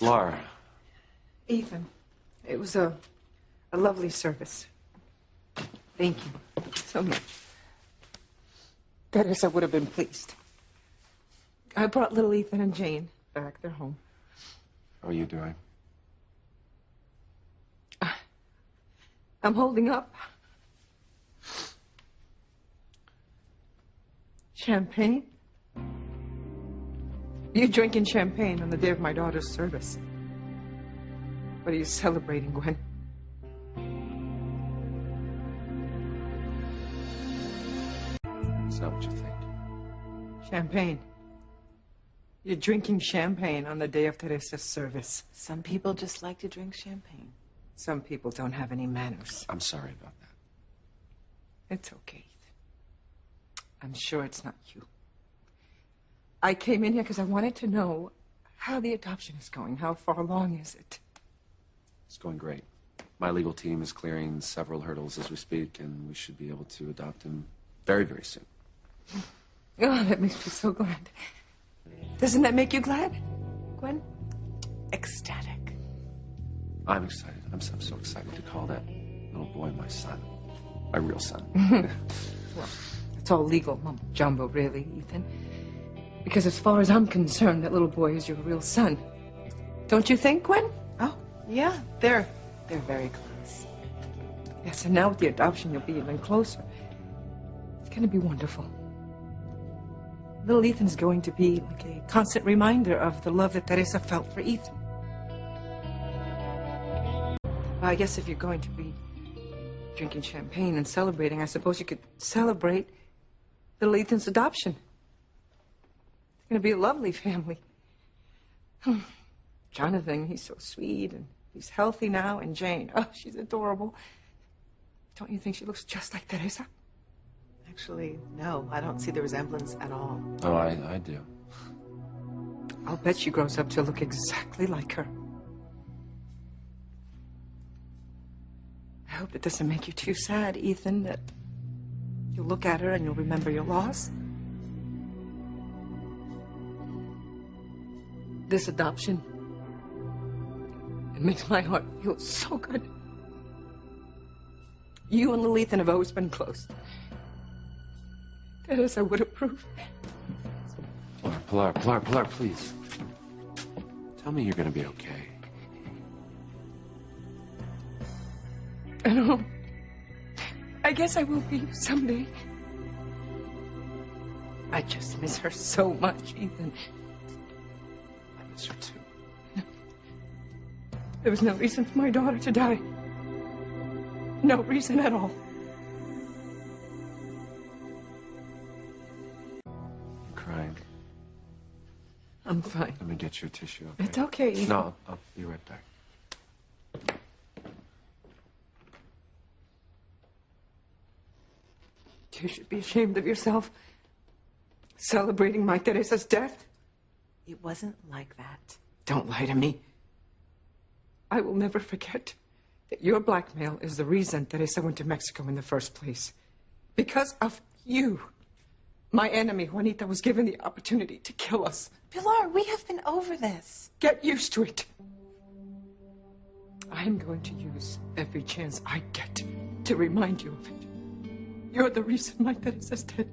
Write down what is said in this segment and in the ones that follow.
Pilar. Ethan, it was a lovely service. Thank you so much. Teresa would have been pleased. I brought little Ethan and Jane back. They're home. How are you doing? I'm holding up. Champagne? You're drinking champagne on the day of my daughter's service. What are you celebrating, Gwen? Is that what you think? Champagne. You're drinking champagne on the day of Teresa's service. Some people just like to drink champagne. Some people don't have any manners. I'm sorry about that. It's okay. I'm sure it's not you. I came in here because I wanted to know how the adoption is going. How far along is it? It's going great. My legal team is clearing several hurdles as we speak, and we should be able to adopt him very, very soon. Oh, that makes me so glad. Doesn't that make you glad, Gwen? Ecstatic. I'm excited. I'm so excited to call that little boy my son. My real son. Well, it's all legal mumbo jumbo, really, Ethan. Because as far as I'm concerned, that little boy is your real son. Don't you think, Gwen? Oh, yeah. They're very close. Yes, and now with the adoption, you'll be even closer. It's going to be wonderful. Little Ethan's going to be like a constant reminder of the love that Teresa felt for Ethan. Well, I guess if you're going to be drinking champagne and celebrating, I suppose you could celebrate little Ethan's adoption. It's going to be a lovely family. Jonathan, he's so sweet, and he's healthy now, and Jane, oh, she's adorable. Don't you think she looks just like Teresa? Actually, no, I don't see the resemblance at all. Oh, I do. I'll bet she grows up to look exactly like her. I hope it doesn't make you too sad, Ethan, that you'll look at her and you'll remember your loss. This adoption, it makes my heart feel so good. You and little Ethan have always been close. Teresa would approve. Pilar, please. Tell me you're going to be okay. I don't know. I guess I will be someday. I just miss her so much, Ethan. I miss her too. There was no reason for my daughter to die. No reason at all. You're crying. I'm fine. Let me get your tissue. Okay? It's okay, Ethan. No, I'll be right back. You should be ashamed of yourself. Celebrating my Teresa's death. It wasn't like that. Don't lie to me. I will never forget that your blackmail is the reason Teresa went to Mexico in the first place. Because of you. My enemy, Juanita, was given the opportunity to kill us. Pilar, we have been over this. Get used to it. I'm going to use every chance I get to remind you of it. You're the reason my Teresa's dead.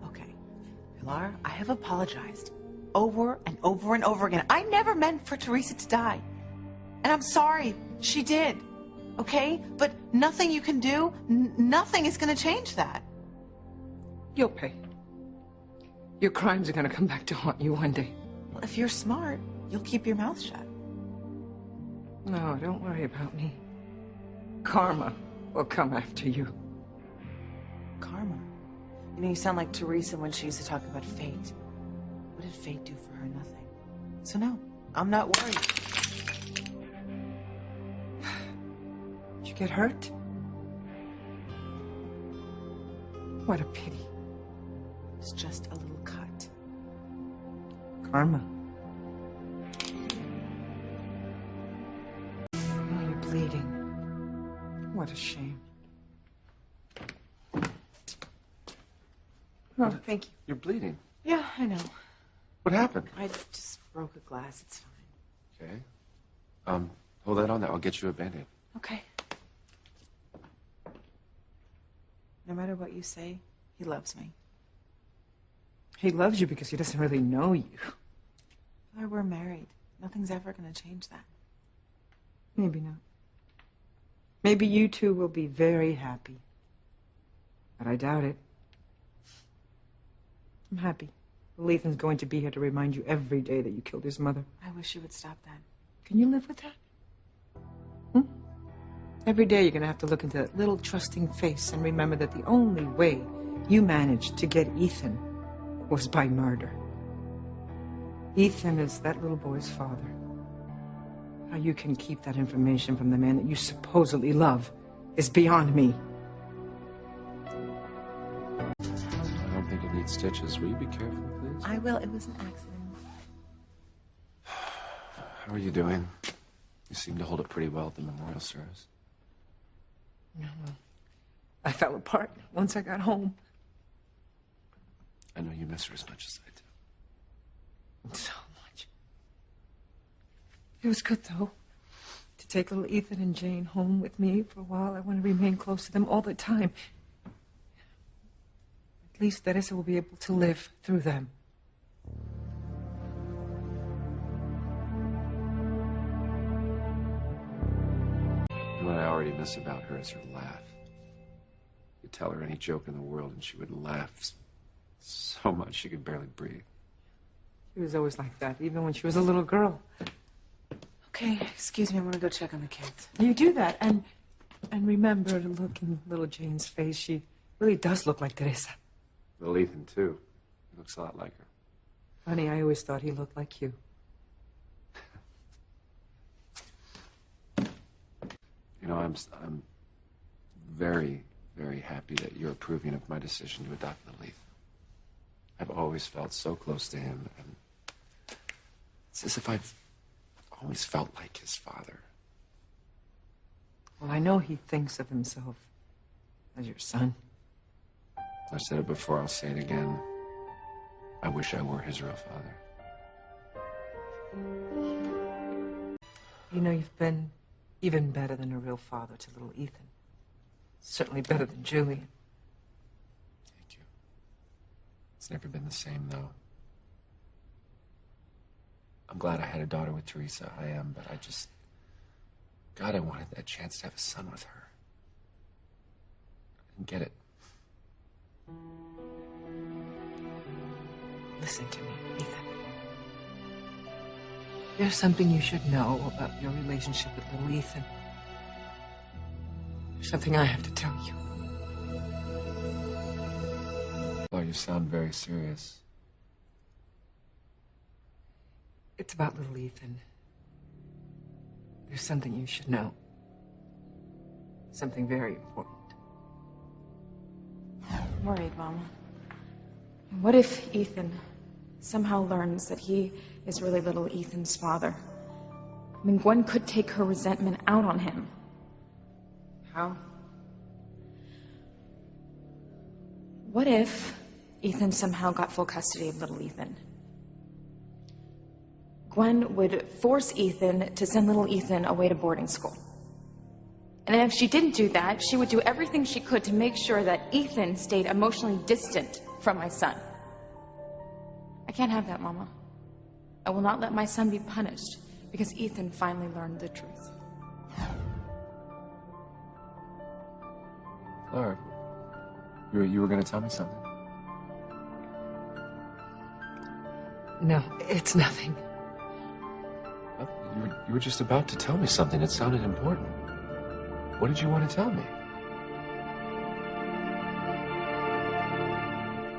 Okay. Pilar, I have apologized over and over and over again. I never meant for Teresa to die. And I'm sorry. She did. Okay? But nothing you can do, nothing is going to change that. You'll pay. Your crimes are going to come back to haunt you one day. Well, if you're smart, you'll keep your mouth shut. No, don't worry about me. Karma will come after you. Karma? You know, you sound like Teresa when she used to talk about fate. What did fate do for her? Nothing. So no, I'm not worried. Did you get hurt? What a pity. It's just a little cut. Karma. Oh, you're bleeding. What a shame. Oh, thank you. You're bleeding. Yeah, I know. What happened? I just broke a glass. It's fine. Okay. Hold that on there. I'll get you a Band-Aid. Okay. No matter what you say, he loves me. He loves you because he doesn't really know you. Pilar, we're married. Nothing's ever going to change that. Maybe not. Maybe you two will be very happy. But I doubt it. I'm happy. Well, Ethan's going to be here to remind you every day that you killed his mother. I wish you would stop that. Can you live with that? Every day you're going to have to look into that little trusting face and remember that the only way you managed to get Ethan was by murder. Ethan is that little boy's father. How you can keep that information from the man that you supposedly love is beyond me. I don't think it needs stitches. Will you be careful, please? I will. It was an accident. How are you doing? You seem to hold it pretty well at the memorial service. Yeah, well, I fell apart once I got home. I know you miss her as much as I do. So much. It was good, though, to take little Ethan and Jane home with me for a while. I want to remain close to them all the time. At least Teresa will be able to live through them. What I already miss about her is her laugh. You tell her any joke in the world and she would laugh so much she could barely breathe. She was always like that, even when she was a little girl. Okay, excuse me. I'm going to go check on the kids. You do that, and remember to look in little Jane's face. She really does look like Teresa. Little Ethan, too. He looks a lot like her. Honey, I always thought he looked like you. You know, I'm very, very happy that you're approving of my decision to adopt little Ethan. I've always felt so close to him, and it's as if I've always felt like his father. Well, I know he thinks of himself as your son. I've said it before, I'll say it again. I wish I were his real father. You know, you've been even better than a real father to little Ethan. Certainly better than Julian. Thank you. It's never been the same, though. I'm glad I had a daughter with Teresa. I am, but God, I wanted that chance to have a son with her. I didn't get it. Listen to me, Ethan. There's something you should know about your relationship with little Ethan. There's something I have to tell you. Oh, you sound very serious. It's about little Ethan. There's something you should know. Something very important. I'm worried, Mama. What if Ethan somehow learns that he is really little Ethan's father? I mean, Gwen could take her resentment out on him. How? What if Ethan somehow got full custody of little Ethan? Gwen would force Ethan to send little Ethan away to boarding school. And then if she didn't do that, she would do everything she could to make sure that Ethan stayed emotionally distant from my son. I can't have that, Mama. I will not let my son be punished because Ethan finally learned the truth. Pilar, you were going to tell me something. No, it's nothing. You were just about to tell me something. It sounded important. What did you want to tell me?